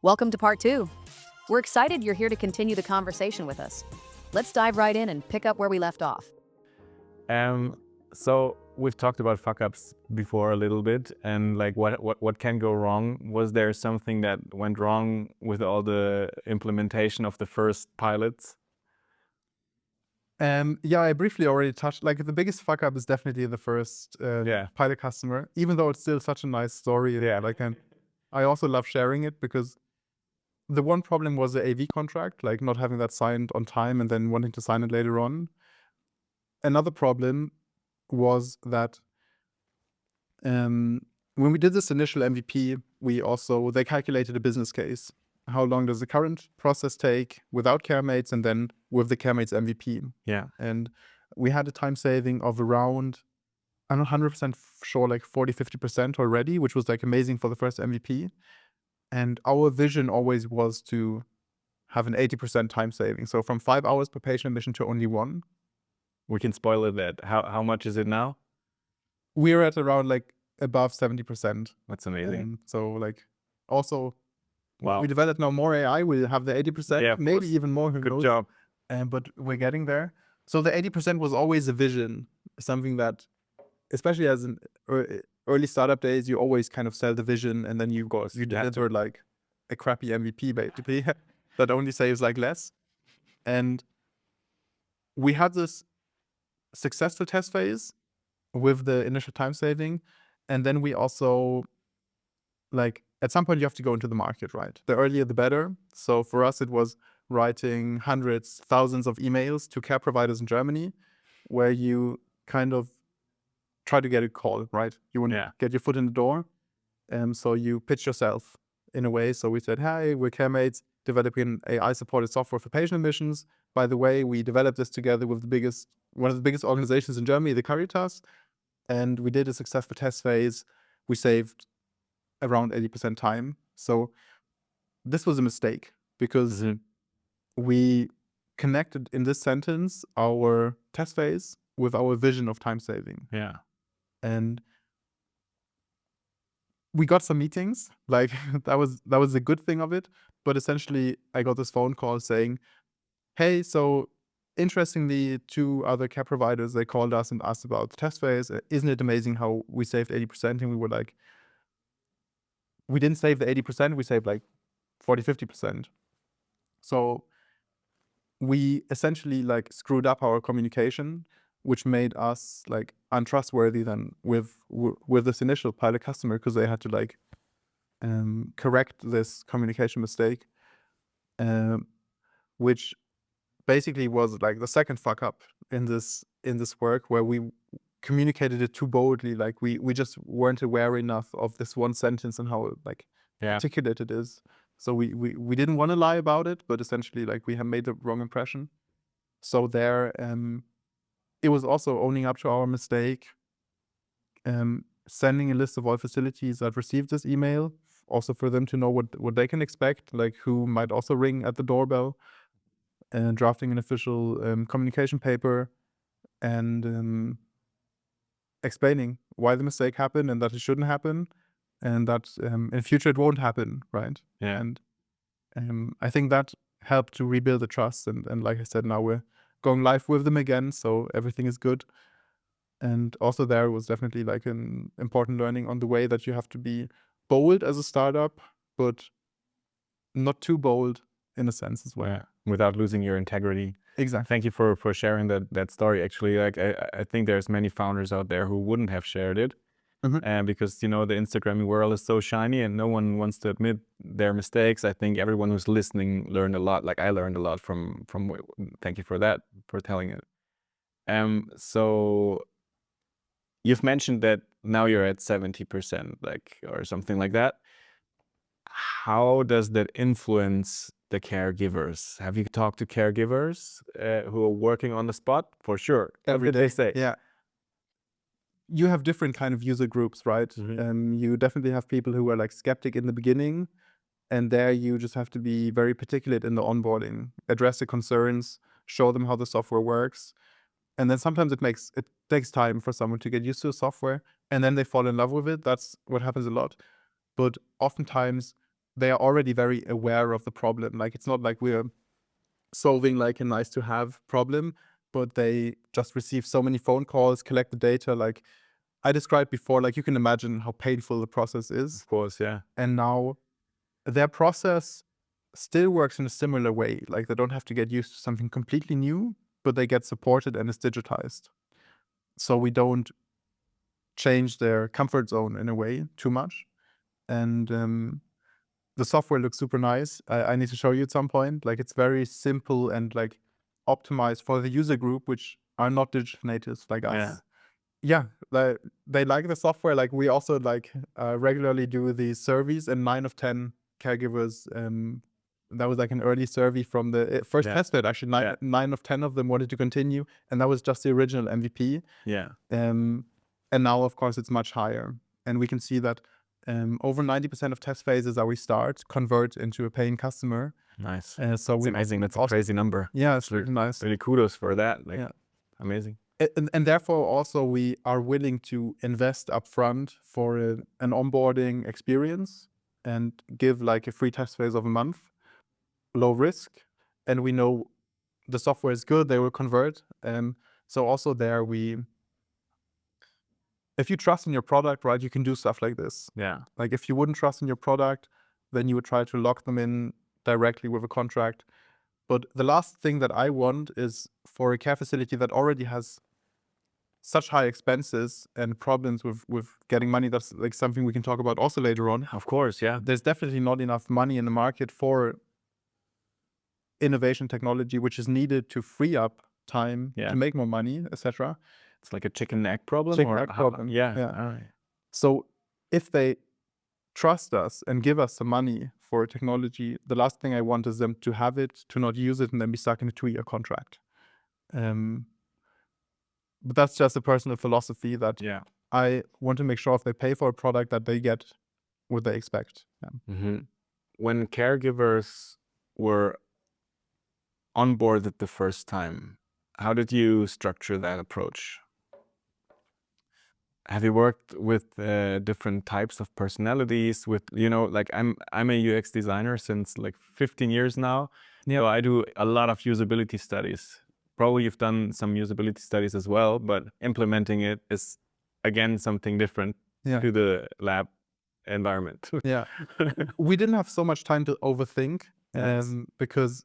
Welcome to part 2. We're excited you're here to continue the conversation with us. Let's dive right in and pick up where we left off. So we've talked about fuck-ups before a little bit, and like what can go wrong. Was there something that went wrong with all the implementation of the first pilots? Yeah, I briefly already touched, like the biggest fuck up is definitely the first pilot customer, even though it's still such a nice story. Yeah. I also love sharing it because the one problem was the AV contract, like not having that signed on time and then wanting to sign it later on. Another problem was that when we did this initial MVP, they calculated a business case. How long does the current process take without CareMates and then with the CareMates MVP? Yeah. And we had a time saving of around, I'm not 100% sure, like 40-50% already, which was like amazing for the first MVP. And our vision always was to have an 80% time saving. So from 5 hours per patient admission to only 1. We can spoil it that. How much is it now? We're at around like above 70%. That's amazing. So like also, Wow. we developed now more AI, we'll have the 80%, maybe even more. Good job. But we're getting there. So the 80% was always a vision, something that, especially as an early startup days, you always kind of sell the vision and then you deliver like a crappy MVP basically that only saves like less. And we had this successful test phase with the initial time saving. And then we also, like, at some point you have to go into the market, right? The earlier, the better. So for us, it was writing hundreds, thousands of emails to care providers in Germany, where you kind of try to get a call, right? You want to get your foot in the door. So you pitch yourself in a way. So we said, hey, we're CareMates, developing AI-supported software for patient admissions. By the way, we developed this together with one of the biggest organizations in Germany, the Caritas. And we did a successful test phase. We saved around 80% time. So this was a mistake because we connected in this sentence our test phase with our vision of time saving. Yeah. And we got some meetings, like that was a good thing of it. But essentially I got this phone call saying, hey, so interestingly, 2 other care providers, they called us and asked about the test phase. Isn't it amazing how we saved 80%? And we were like, we didn't save the 80%, we saved like 40-50%. So we essentially like screwed up our communication, which made us like untrustworthy then with this initial pilot customer, because they had to like correct this communication mistake, which basically was like the second fuck up in this work, where we communicated it too boldly. Like we just weren't aware enough of this one sentence and how like articulate it is. So we didn't want to lie about it, but essentially like we have made the wrong impression. So there, it was also owning up to our mistake, sending a list of all facilities that received this email, also for them to know what they can expect, like who might also ring at the doorbell, and drafting an official communication paper, and explaining why the mistake happened and that it shouldn't happen, and that in future it won't happen, right? Yeah. And I think that helped to rebuild the trust. And like I said, now we're going live with them again, so everything is good. And also there was definitely like an important learning on the way that you have to be bold as a startup, but not too bold in a sense as well. Yeah. Without losing your integrity. Exactly. Thank you for sharing that story. Actually, like I think there's many founders out there who wouldn't have shared it. Because the Instagramming world is so shiny and no one wants to admit their mistakes. I think everyone who's listening learned a lot. Like I learned a lot from thank you for that, for telling it. So you've mentioned that now you're at 70%, like, or something like that. How does that influence the caregivers? Have you talked to caregivers who are working on the spot? For sure. Every day. They say. Yeah. You have different kind of user groups, right? You definitely have people who are like skeptic in the beginning, and there you just have to be very particular in the onboarding, address the concerns, show them how the software works. And then sometimes it takes time for someone to get used to the software, and then they fall in love with it. That's what happens a lot. But oftentimes they are already very aware of the problem. Like, it's not like we're solving like a nice to have problem, but they just receive so many phone calls, collect the data. Like I described before, like you can imagine how painful the process is. Of course, yeah. And now their process still works in a similar way. Like they don't have to get used to something completely new, but they get supported and it's digitized. So we don't change their comfort zone in a way too much. And the software looks super nice. I need to show you at some point. Like it's very simple and like optimized for the user group, which are not digital natives like us. Yeah, they like the software. Like we also like regularly do these surveys, and 9 of 10 caregivers. That was like an early survey from the first test bed. Actually, 9 of 10 of them wanted to continue, and that was just the original MVP. Yeah. And now, of course, it's much higher, and we can see that over 90% of test phases that we start convert into a paying customer. Nice. So it's amazing. That's a crazy number. Yeah, it's really nice. Really kudos for that. Like, amazing. And therefore, also, we are willing to invest upfront for an onboarding experience and give like a free test phase of a month, low risk. And we know the software is good, they will convert. So also there, if you trust in your product, right, you can do stuff like this. Yeah. Like if you wouldn't trust in your product, then you would try to lock them in directly with a contract. But the last thing that I want is for a care facility that already has such high expenses and problems with getting money. That's like something we can talk about also later on. Of course, yeah. There's definitely not enough money in the market for innovation technology, which is needed to free up time to make more money, etc. It's like a chicken and egg problem. Yeah. All right. So if they trust us and give us some money for technology, the last thing I want is them to have it, to not use it, and then be stuck in a 2-year contract. But that's just a personal philosophy that I want to make sure if they pay for a product that they get what they expect. When caregivers were onboarded the first time, how did you structure that approach? Have you worked with different types of personalities? With like I'm a UX designer since like 15 years now. So I do a lot of usability studies. Probably you've done some usability studies as well, but implementing it is again something different to the lab environment. We didn't have so much time to overthink, because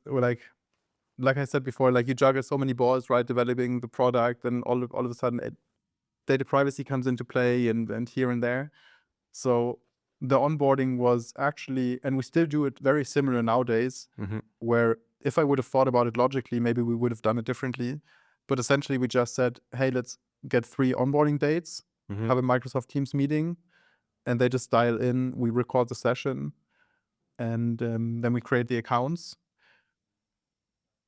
like I said before, like you juggle so many balls, right? Developing the product, and all of a sudden data privacy comes into play and here and there. So the onboarding was actually, and we still do it very similar nowadays, where if I would have thought about it logically, maybe we would have done it differently. But essentially we just said, hey, let's get 3 onboarding dates, have a Microsoft Teams meeting, and they just dial in, we record the session, and then we create the accounts.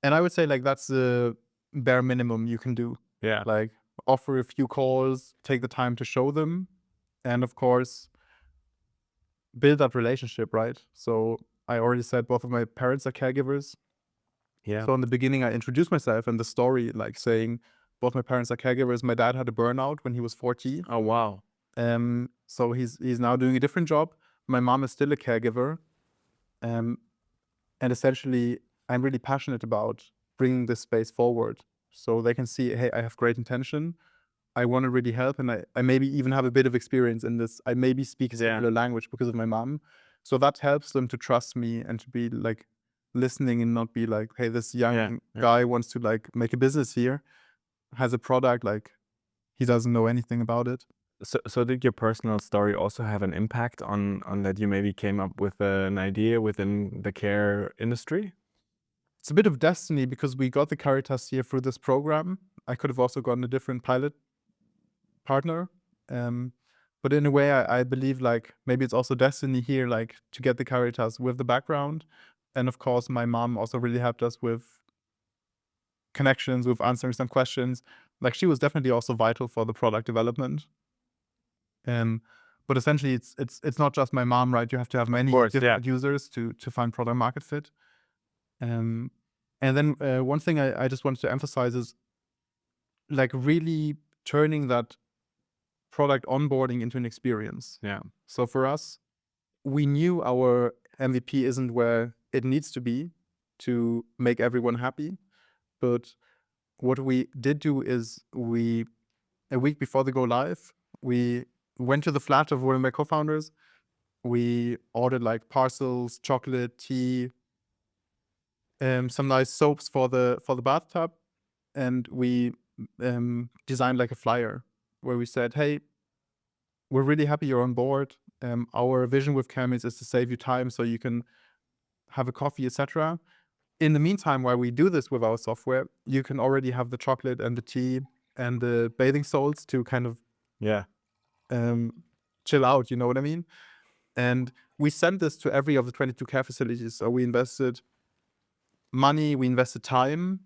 And I would say like that's the bare minimum you can do. Yeah. Like offer a few calls, take the time to show them, and of course build that relationship, right? So I already said both of my parents are caregivers. So in the beginning I introduced myself and the story, like saying both my parents are caregivers. My dad had a burnout when he was 40. Oh wow. So he's now doing a different job. My mom is still a caregiver. And essentially I'm really passionate about bringing this space forward so they can see, hey, I have great intention. I want to really help, and I maybe even have a bit of experience in this. I maybe speak a similar language because of my mom. So that helps them to trust me and to be like listening and not be like, hey, this young guy wants to like make a business here, has a product, like he doesn't know anything about it. So did your personal story also have an impact on that you maybe came up with an idea within the care industry? It's a bit of destiny because we got the Caritas here through this program. I could have also gotten a different pilot partner. But in a way, I believe like maybe it's also destiny here, like to get the Caritas with the background. And of course, my mom also really helped us with connections, with answering some questions. Like she was definitely also vital for the product development. But essentially, it's not just my mom, right? You have to have many different users to find product market fit. And then one thing I just wanted to emphasize is like really turning that product onboarding into an experience. Yeah. So for us, we knew our MVP isn't where it needs to be to make everyone happy. But what we did do is a week before the go live, we went to the flat of one of my co-founders. We ordered like parcels, chocolate, tea, some nice soaps for the bathtub, and we designed like a flyer where we said, "Hey, we're really happy you're on board. Our vision with CareMates is to save you time so you can have a coffee, etc. In the meantime, while we do this with our software, you can already have the chocolate and the tea and the bathing salts to kind of Yeah. chill out. You know what I mean?" And we sent this to every of the 22 care facilities. So we invested money, we invested time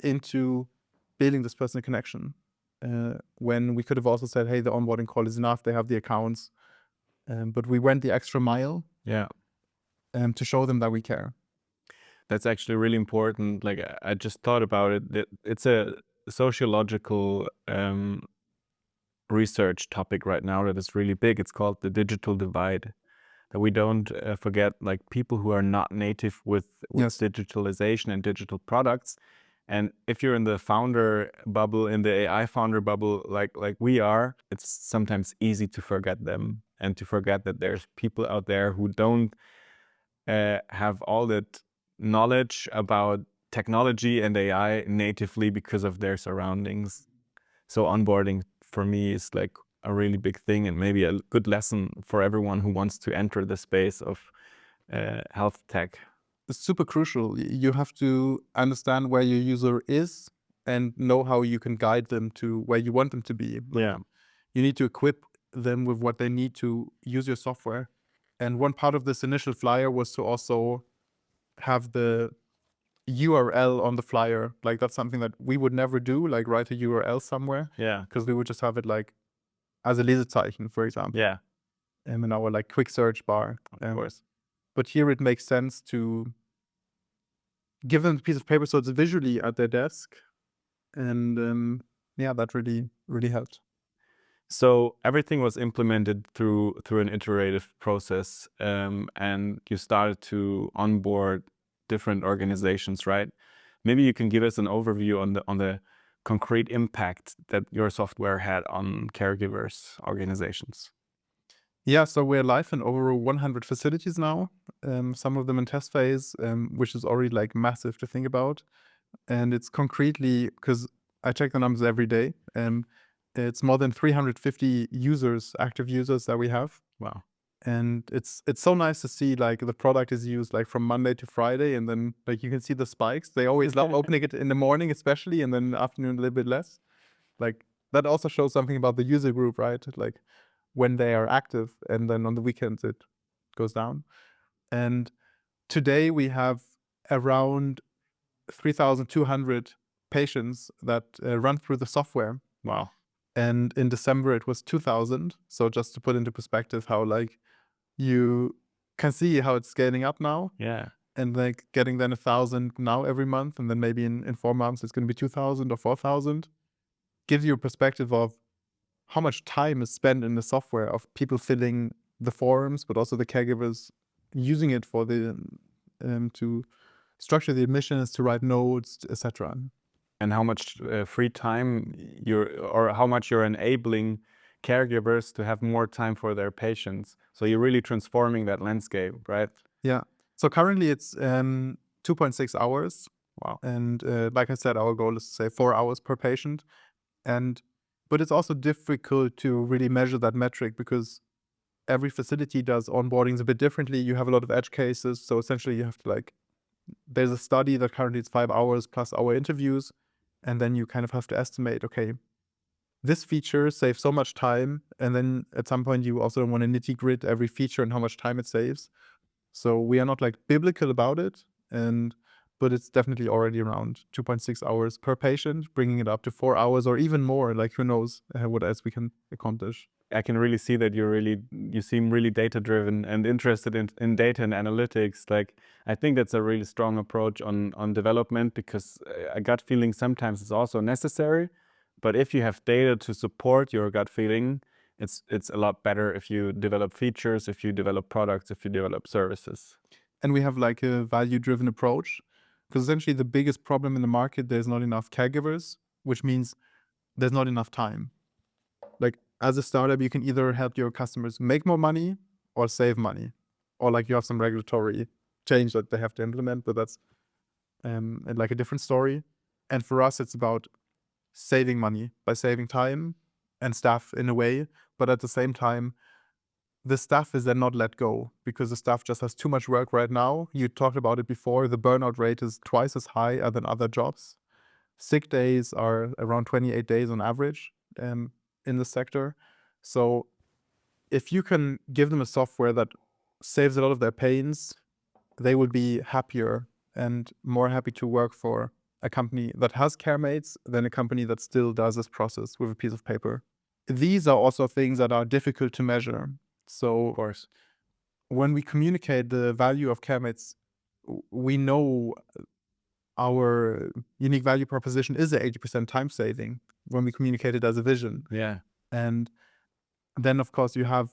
into building this personal connection. When we could have also said, hey, the onboarding call is enough, they have the accounts. But we went the extra mile Yeah. To show them that we care. That's actually really important. Like I just thought about it. It's a sociological research topic right now that is really big. It's called the digital divide. That we don't forget, like people who are not native with Yes. digitalization and digital products. And if you're in the founder bubble, in the AI founder bubble, like we are, it's sometimes easy to forget them and to forget that there's people out there who don't have all that knowledge about technology and AI natively because of their surroundings. So onboarding for me is like a really big thing and maybe a good lesson for everyone who wants to enter the space of health tech. It's super crucial. You have to understand where your user is and know how you can guide them to where you want them to be. Yeah. You need to equip them with what they need to use your software. And one part of this initial flyer was to also have the URL on the flyer. Like that's something that we would never do, like write a URL somewhere. Yeah. Because we would just have it like as a Lesezeichen, for example. Yeah. In our like quick search bar. Of course. But here it makes sense to give them a piece of paper so it's visually at their desk. And yeah, that really, really helped. So everything was implemented through an iterative process, and you started to onboard different organizations, right? Maybe you can give us an overview on the concrete impact that your software had on caregivers organizations. Yeah, so we're live in over 100 facilities now. Some of them in test phase, which is already like massive to think about. And it's concretely, because I check the numbers every day, it's more than 350 users, active users that we have. Wow. And it's so nice to see like the product is used like from Monday to Friday, and then like you can see the spikes. They always love opening it in the morning especially, and then in the afternoon a little bit less. Like that also shows something about the user group, right? Like when they are active, and then on the weekends it goes down. And today we have around 3,200 patients that run through the software. Wow. And in December it was 2,000. So just to put into perspective how like you can see how it's scaling up now. Yeah. And like getting then 1,000 now every month, and then maybe in 4 months it's going to be 2,000 or 4,000. Gives you a perspective of how much time is spent in the software, of people filling the forms, but also the caregivers using it for the to structure the admissions, to write notes, etc. And how much free time how much you're enabling caregivers to have more time for their patients. So you're really transforming that landscape, right? Yeah. So currently it's 2.6 hours. Wow. And like I said, our goal is to say 4 hours per patient. But it's also difficult to really measure that metric because every facility does onboardings a bit differently. You have a lot of edge cases. So essentially you have to like, there's a study that currently it's 5 hours plus our interviews. And then you kind of have to estimate, okay, this feature saves so much time. And then at some point you also don't want to nitty grit every feature and how much time it saves. So we are not like biblical about it. But it's definitely already around 2.6 hours per patient, bringing it up to 4 hours or even more. Like who knows what else we can accomplish. I can really see that you seem really data driven and interested in data and analytics. Like I think that's a really strong approach on development, because a gut feeling sometimes is also necessary. But if you have data to support your gut feeling, it's a lot better if you develop features, if you develop products, if you develop services. And we have like a value-driven approach, because essentially the biggest problem in the market, there's not enough caregivers, which means there's not enough time. Like as a startup, you can either help your customers make more money or save money, or like you have some regulatory change that they have to implement, but that's like a different story. And for us, it's about saving money by saving time and staff in a way, but at the same time, the staff is then not let go because the staff just has too much work right now. You talked about it before. The burnout rate is twice as high than other jobs. Sick days are around 28 days on average in the sector. So if you can give them a software that saves a lot of their pains, they will be happier and more happy to work for a company that has CareMates than a company that still does this process with a piece of paper. These are also things that are difficult to measure. So Of course. when we communicate the value of CareMates, we know our unique value proposition is the 80% time saving when we communicate it as a vision. Yeah. And then, of course, you have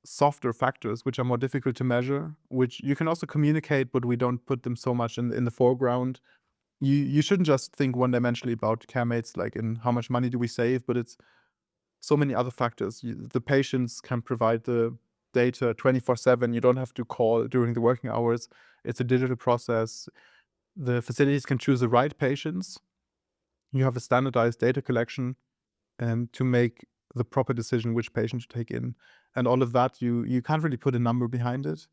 softer factors which are more difficult to measure, which you can also communicate, but we don't put them so much in the foreground. You shouldn't just think one-dimensionally about CareMates, like in how much money do we save, but it's so many other factors. The patients can provide the data 24/7. You don't have to call during the working hours. It's a digital process. The facilities can choose the right patients. You have a standardized data collection to make the proper decision which patient to take in. And all of that, you can't really put a number behind it,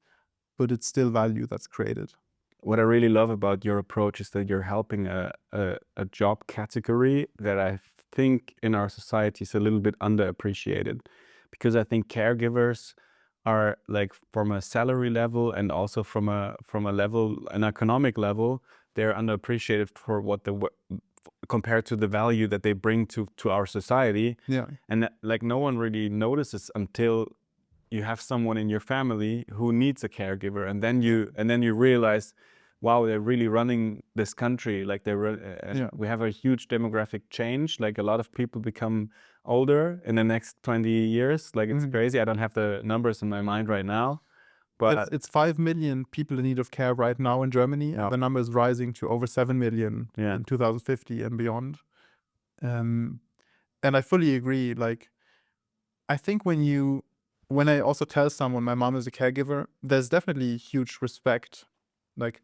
but it's still value that's created. What I really love about your approach is that you're helping a job category that I think in our society is a little bit underappreciated, because I think caregivers are, like, from a salary level and also from a level, an economic level, they're underappreciated for what compared to the value that they bring to our society. Yeah. And like no one really notices until you have someone in your family who needs a caregiver, and then you realize, wow, they're really running this country. Like we have a huge demographic change. Like a lot of people become older in the next 20 years. Like it's crazy. I don't have the numbers in my mind right now, but it's 5 million people in need of care right now in Germany. Yeah. The number is rising to over 7 million Yeah. in 2050 and beyond. And I fully agree. Like, I think when I also tell someone my mom is a caregiver, there's definitely huge respect. Like,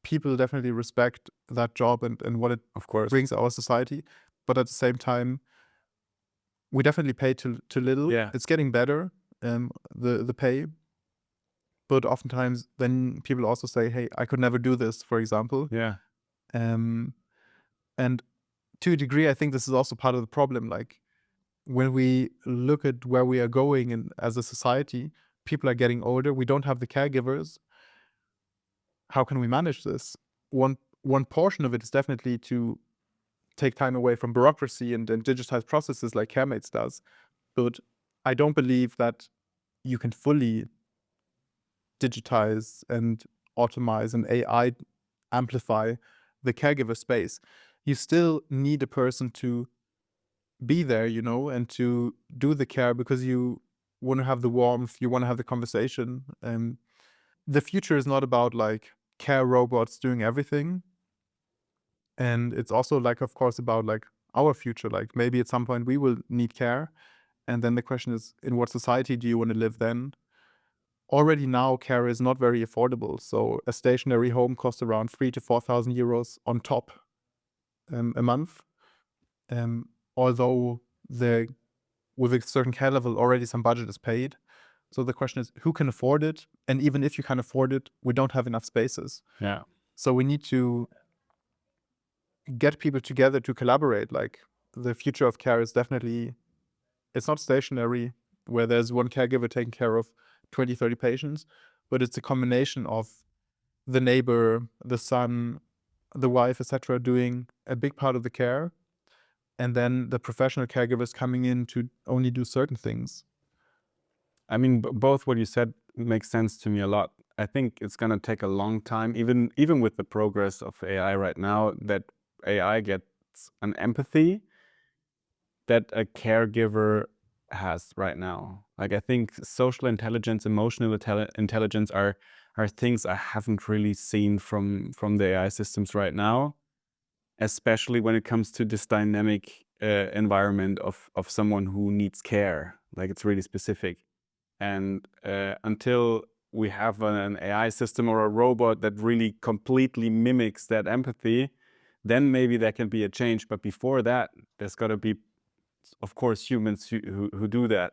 people definitely respect that job and what it of course, brings our society. But at the same time, we definitely pay too little. Yeah. It's getting better, the pay. But oftentimes then people also say, hey, I could never do this, for example. yeah, And to a degree, I think this is also part of the problem. Like, when we look at where we are going and as a society, people are getting older. We don't have the caregivers. How can we manage this? One portion of it is definitely to take time away from bureaucracy and digitize processes like CareMates does. But I don't believe that you can fully digitize and automate and AI amplify the caregiver space. You still need a person to be there, and to do the care, because you want to have the warmth, you want to have the conversation. The future is not about like care robots doing everything. And it's also like, of course, about like our future. Like maybe at some point we will need care. And then the question is, in what society do you want to live then? Already now, care is not very affordable. So a stationary home costs around 3,000 to 4,000 euros on top a month. Although with a certain care level, already some budget is paid. So the question is, who can afford it? And even if you can afford it, we don't have enough spaces. yeah. So we need to get people together to collaborate. Like, the future of care is definitely, it's not stationary where there's one caregiver taking care of 20, 30 patients, but it's a combination of the neighbor, the son, the wife, etc., doing a big part of the care, and then the professional caregivers coming in to only do certain things. I mean, both what you said makes sense to me a lot. I think it's gonna take a long time, even with the progress of AI right now, that AI gets an empathy that a caregiver has right now. Like I think social intelligence, emotional intelligence are things I haven't really seen from the AI systems right now, especially when it comes to this dynamic environment of someone who needs care. Like it's really specific. And until we have an AI system or a robot that really completely mimics that empathy, then maybe there can be a change. But before that, there's got to be, of course, humans who do that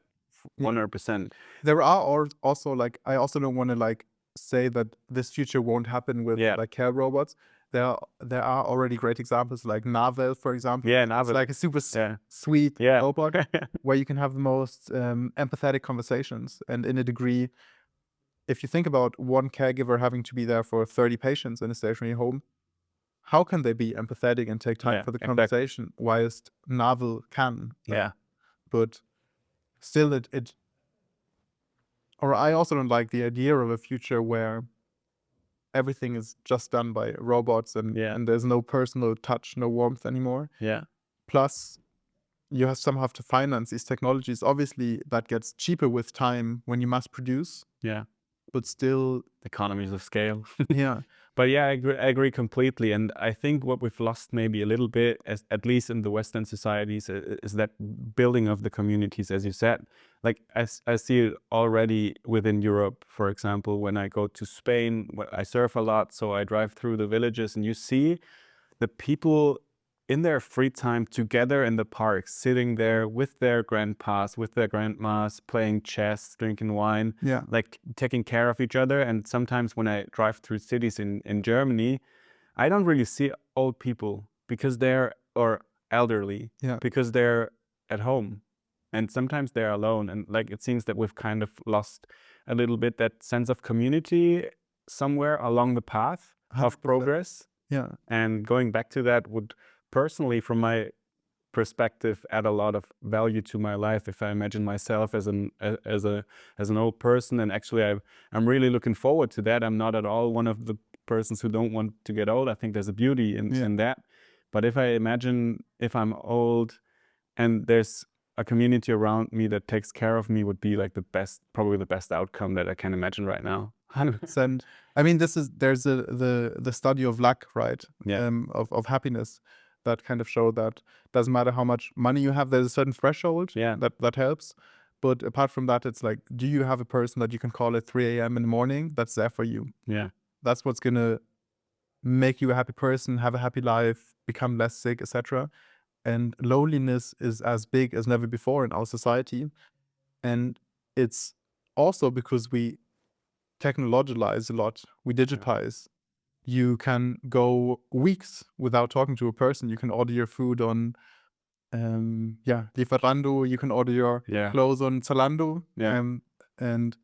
100%. There are also like, I also don't want to like say that this future won't happen with Yeah. like care robots. There are already great examples like Navel, for example. Yeah, It's Navel. like a super Yeah. sweet Yeah. robot where you can have the most empathetic conversations. And in a degree, if you think about one caregiver having to be there for 30 patients in a stationary home, how can they be empathetic and take time Yeah, for the exactly. conversation, whilst Navel can? Yeah. But still, or I also don't like the idea of a future where everything is just done by robots and there's no personal touch, no warmth anymore. Yeah. Plus, you somehow have to finance these technologies. Obviously, that gets cheaper with time when you mass produce. Yeah. But still, economies of scale. Yeah. But yeah, I agree completely. And I think what we've lost maybe a little bit, at least in the Western societies, is that building of the communities, as you said. Like I see it already within Europe, for example, when I go to Spain, I surf a lot, so I drive through the villages and you see the people in their free time together in the park, sitting there with their grandpas, with their grandmas, playing chess, drinking wine, like taking care of each other. And sometimes when I drive through cities in Germany, I don't really see old people because or elderly, because they're at home. And sometimes they're alone. And like it seems that we've kind of lost a little bit that sense of community somewhere along the path of progress. Yeah. And going back to that would personally, from my perspective, add a lot of value to my life if I imagine myself as an old person. And actually I'm really looking forward to that. I'm not at all one of the persons who don't want to get old. I think there's a beauty in that. But if I imagine if I'm old and there's a community around me that takes care of me, would be like probably the best outcome that I can imagine right now. 100%. I mean, there's the study of luck, right? Yeah. Of happiness that kind of show that doesn't matter how much money you have, there's a certain threshold that helps. But apart from that, it's like, do you have a person that you can call at 3 a.m. in the morning that's there for you? Yeah. That's what's gonna make you a happy person, have a happy life, become less sick, etc. And loneliness is as big as never before in our society. And it's also because we technologize a lot, we digitize. You can go weeks without talking to a person. You can order your food on Lieferando, you can order your clothes on Zalando, and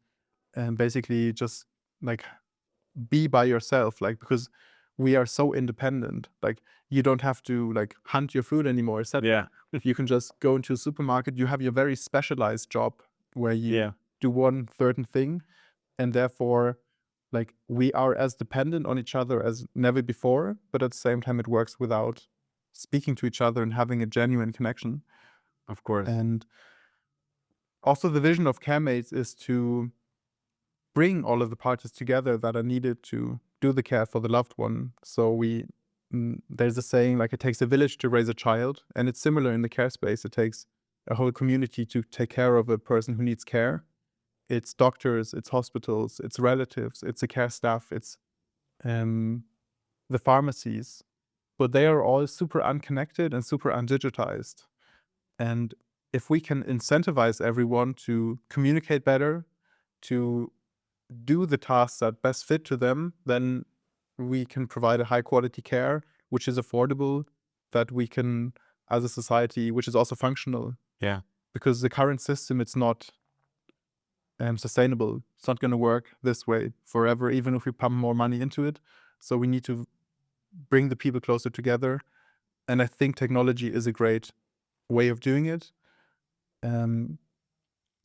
basically just like be by yourself, like, because we are so independent. Like, you don't have to like hunt your food anymore, etc. You can just go into a supermarket. You have your very specialized job where you do one certain thing, and therefore like we are as dependent on each other as never before, but at the same time it works without speaking to each other and having a genuine connection. Of course. And also the vision of CareMates is to bring all of the parties together that are needed to do the care for the loved one. So there's a saying like, it takes a village to raise a child, and it's similar in the care space. It takes a whole community to take care of a person who needs care. It's doctors, it's hospitals, it's relatives, it's the care staff, it's the pharmacies. But they are all super unconnected and super undigitized. And if we can incentivize everyone to communicate better, to do the tasks that best fit to them, then we can provide a high quality care, which is affordable, that we can, as a society, which is also functional. Yeah. Because the current system, it's not sustainable. It's not going to work this way forever, even if we pump more money into it. So we need to bring the people closer together. And I think technology is a great way of doing it. And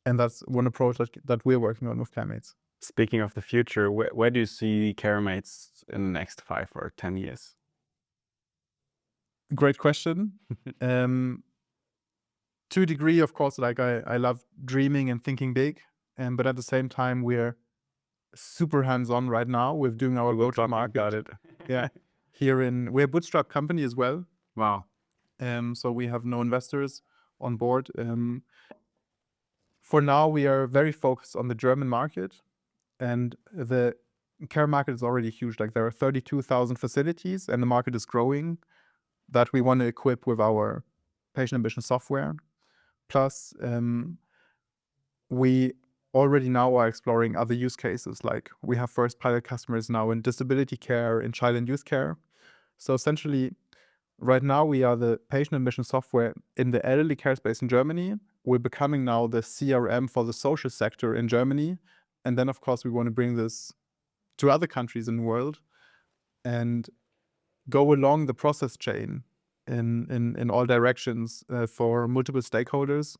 that's one approach that we're working on with CareMates. Speaking of the future, where do you see CareMates in the next 5 or 10 years? Great question. To to a degree, of course, like I love dreaming and thinking big, but at the same time, we're super hands-on right now with doing our go-to-market. Got it. Yeah, we're a bootstrap company as well. Wow. So we have no investors on board. For now, we are very focused on the German market, and the care market is already huge. Like there are 32,000 facilities, and the market is growing that we want to equip with our patient ambition software. Plus, we already now are exploring other use cases. Like we have first pilot customers now in disability care, in child and youth care. So essentially, right now we are the patient admission software in the elderly care space in Germany. We're becoming now the CRM for the social sector in Germany. And then, of course, we want to bring this to other countries in the world and go along the process chain in all directions for multiple stakeholders,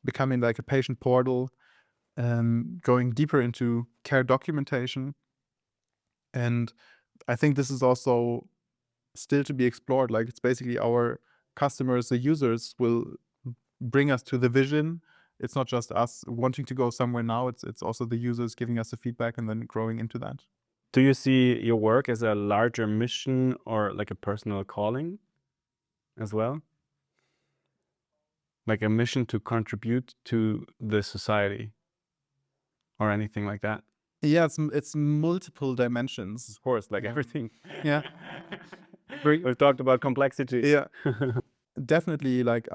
becoming like a patient portal, going deeper into care documentation. And I think this is also still to be explored. Like it's basically our customers, the users will bring us to the vision. It's not just us wanting to go somewhere now, it's also the users giving us the feedback and then growing into that. Do you see your work as a larger mission or like a personal calling as well? Like a mission to contribute to the society or anything like that? Yeah, it's multiple dimensions. Of course, like Yeah. everything. Yeah. We've talked about complexity. Yeah. Definitely, like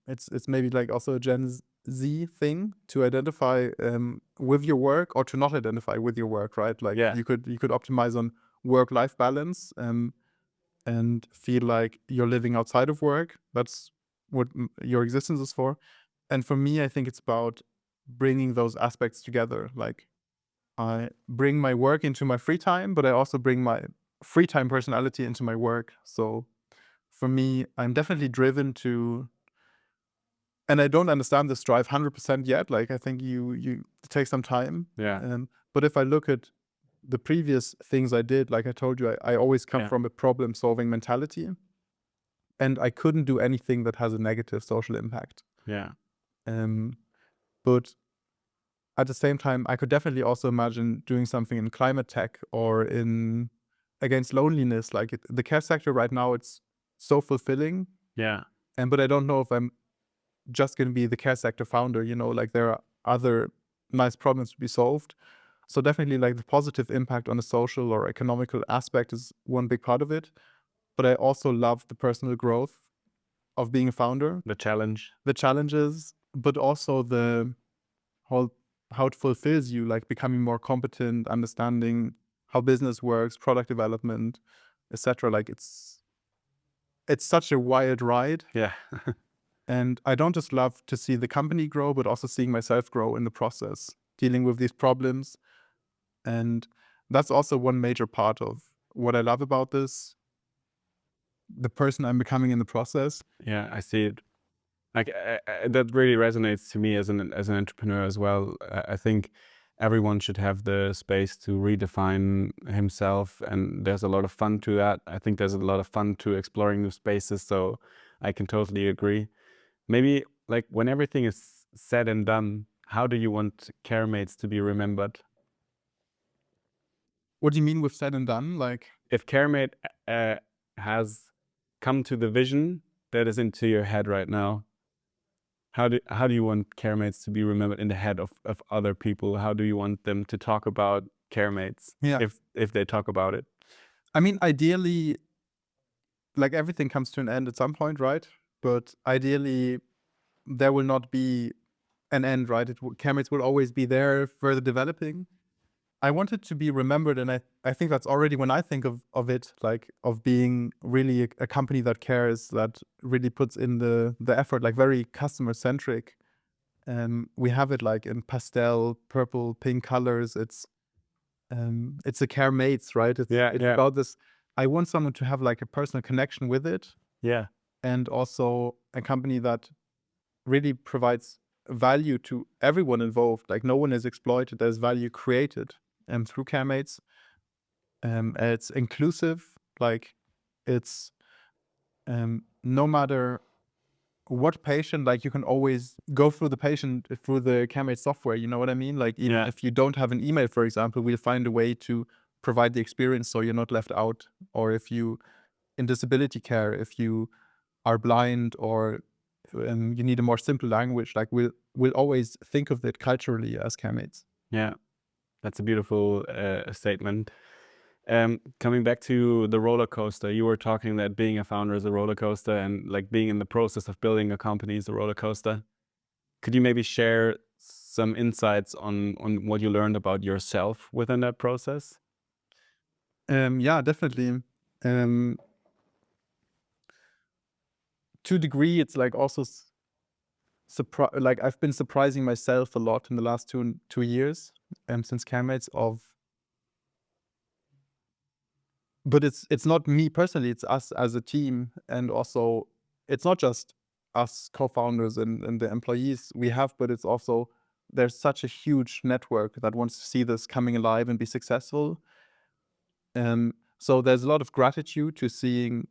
it's maybe like also a Gen Z thing to identify with your work or to not identify with your work, right? Like Yeah. you could optimize on work-life balance and feel like you're living outside of work. That's what your existence is for. And for me, I think it's about bringing those aspects together. Like I bring my work into my free time, but I also bring my free time personality into my work. So for me, I'm definitely driven to, and I don't understand this drive 100% yet. Like I think it takes some time. Yeah. But if I look at the previous things I did, like I told you, I always come Yeah. from a problem-solving mentality, and I couldn't do anything that has a negative social impact. Yeah. But at the same time, I could definitely also imagine doing something in climate tech or in against loneliness. Like the care sector right now, it's so fulfilling. Yeah. But I don't know if I'm just going to be the care sector founder, like there are other nice problems to be solved. So definitely like the positive impact on the social or economical aspect is one big part of it. But I also love the personal growth of being a founder, The challenge. the challenges, but also the whole, how it fulfills you, like becoming more competent, understanding how business works, product development, etc. Like it's such a wild ride. Yeah. And I don't just love to see the company grow, but also seeing myself grow in the process, dealing with these problems. And that's also one major part of what I love about this, the person I'm becoming in the process. Yeah, I see it. Like that really resonates to me as an entrepreneur as well. I think everyone should have the space to redefine himself, and there's a lot of fun to that. I think there's a lot of fun to exploring new spaces, so I can totally agree. Maybe like when everything is said and done, how do you want CareMates to be remembered? What do you mean with said and done? Like, If CareMate has come to the vision that is into your head right now, how do you want CareMates to be remembered in the head of other people? How do you want them to talk about CareMates? Yeah. If they talk about it? I mean, ideally, like everything comes to an end at some point, right? But ideally, there will not be an end, right? CareMates will always be there, further developing. I want it to be remembered, and I think that's already when I think of it, like of being really a company that cares, that really puts in the effort, like very customer centric. We have it like in pastel, purple, pink colors. It's a CareMates, right? It's about this. I want someone to have like a personal connection with it, Yeah. and also a company that really provides value to everyone involved. Like no one is exploited. There's value created through CareMates. It's inclusive. Like it's no matter what patient, like you can always go through the patient through the CareMate software, you know what I mean? Like even if you don't have an email, for example, we'll find a way to provide the experience so you're not left out. Or if you, in disability care, if you are blind or you need a more simple language, like we'll always think of it culturally as CareMates. Yeah, that's a beautiful statement. Coming back to the roller coaster, you were talking that being a founder is a roller coaster, and like being in the process of building a company is a roller coaster. Could you maybe share some insights on what you learned about yourself within that process? Yeah, definitely. To a degree, it's like also like I've been surprising myself a lot in the last two years since CareMates but it's not me personally, it's us as a team, and also it's not just us co-founders and the employees we have, but it's also there's such a huge network that wants to see this coming alive and be successful. So there's a lot of gratitude to seeing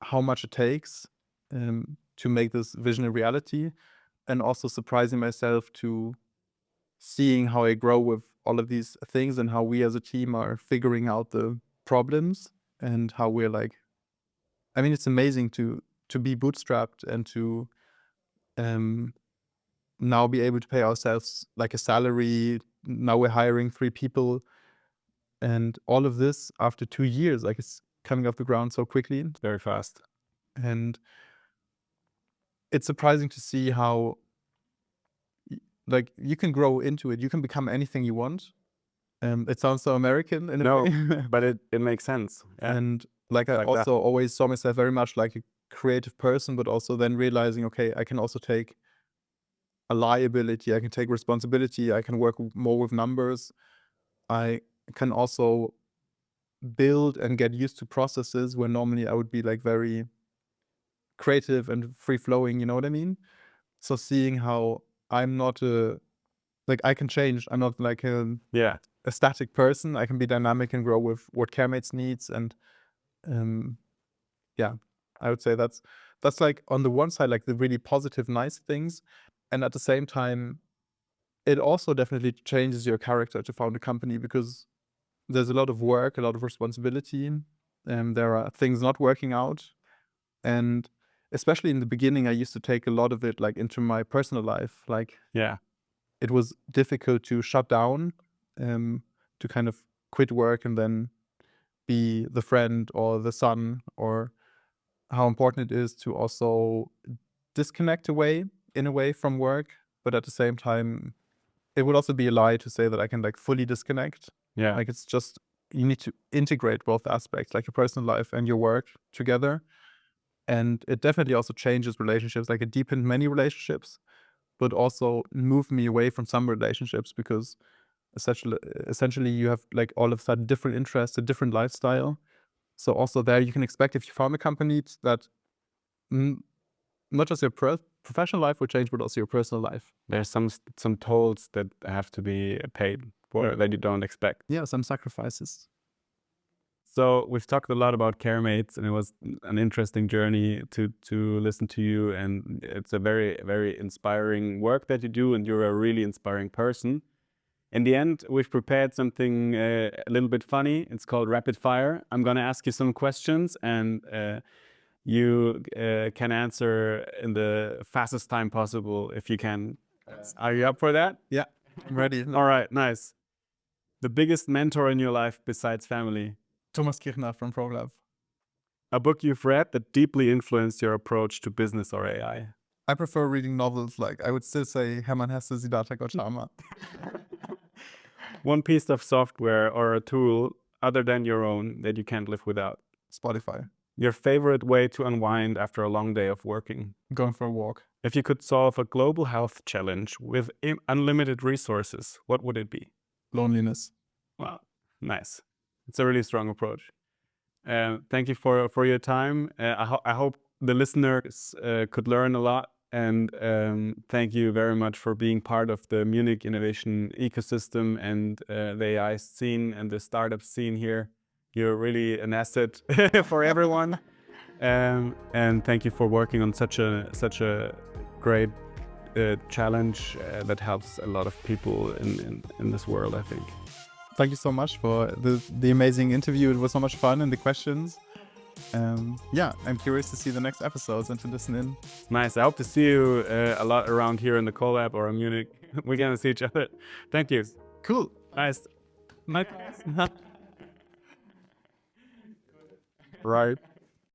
how much it takes to make this vision a reality, and also surprising myself to seeing how I grow with all of these things and how we as a team are figuring out the problems, and how we're like, I mean, it's amazing to be bootstrapped and to now be able to pay ourselves like a salary. Now we're hiring 3 people, and all of this after 2 years, like it's coming off the ground so quickly. Very fast. And it's surprising to see how like you can grow into it. You can become anything you want. It sounds so American in a No, way. but it makes sense. Yeah. And like I Like also that. always saw myself very much like a creative person, but also then realizing, okay, I can also take a liability, I can take responsibility, I can work more with numbers. I can also build and get used to processes where normally I would be like very creative and free flowing, you know what I mean? So seeing how I'm not like I can change. I'm not like Yeah. a static person. I can be dynamic and grow with what CareMates needs. And yeah, I would say that's like on the one side, like the really positive, nice things. And at the same time, it also definitely changes your character to found a company, because there's a lot of work, a lot of responsibility, and there are things not working out. And especially in the beginning, I used to take a lot of it like into my personal life. Like Yeah. it was difficult to shut down, to kind of quit work and then be the friend or the son, or how important it is to also disconnect in a way from work. But at the same time, it would also be a lie to say that I can like fully disconnect. Yeah. Like it's just, you need to integrate both aspects, like your personal life and your work together. And it definitely also changes relationships. Like it deepened many relationships, but also moved me away from some relationships, because essentially you have like all of a sudden different interests, a different lifestyle. So also there you can expect, if you found a company, that not just your professional life will change, but also your personal life. There's some tolls that have to be paid for that you don't expect. Yeah, some sacrifices. So we've talked a lot about CareMates, and it was an interesting journey to listen to you. And it's a very, very inspiring work that you do, and you're a really inspiring person. In the end, we've prepared something a little bit funny. It's called Rapid Fire. I'm going to ask you some questions, and you can answer in the fastest time possible if you can. Are you up for that? Yeah, I'm ready. All right, nice. The biggest mentor in your life besides family? Thomas Kirchner from ProLove. A book you've read that deeply influenced your approach to business or AI? I prefer reading novels. Like I would still say Hermann Hesse, Siddhartha Gautama. One piece of software or a tool other than your own that you can't live without? Spotify. Your favorite way to unwind after a long day of working? Going for a walk. If you could solve a global health challenge with unlimited resources, what would it be? Loneliness. Wow, nice. It's a really strong approach. Thank you for your time. I hope the listeners could learn a lot. And thank you very much for being part of the Munich innovation ecosystem and the AI scene and the startup scene here. You're really an asset for everyone. And thank you for working on such a great challenge that helps a lot of people in this world, I think. Thank you so much for the amazing interview. It was so much fun, and the questions. Yeah, I'm curious to see the next episodes and to listen in. Nice. I hope to see you a lot around here in the collab or in Munich. We're gonna see each other. Thank you. Cool. Nice. Right.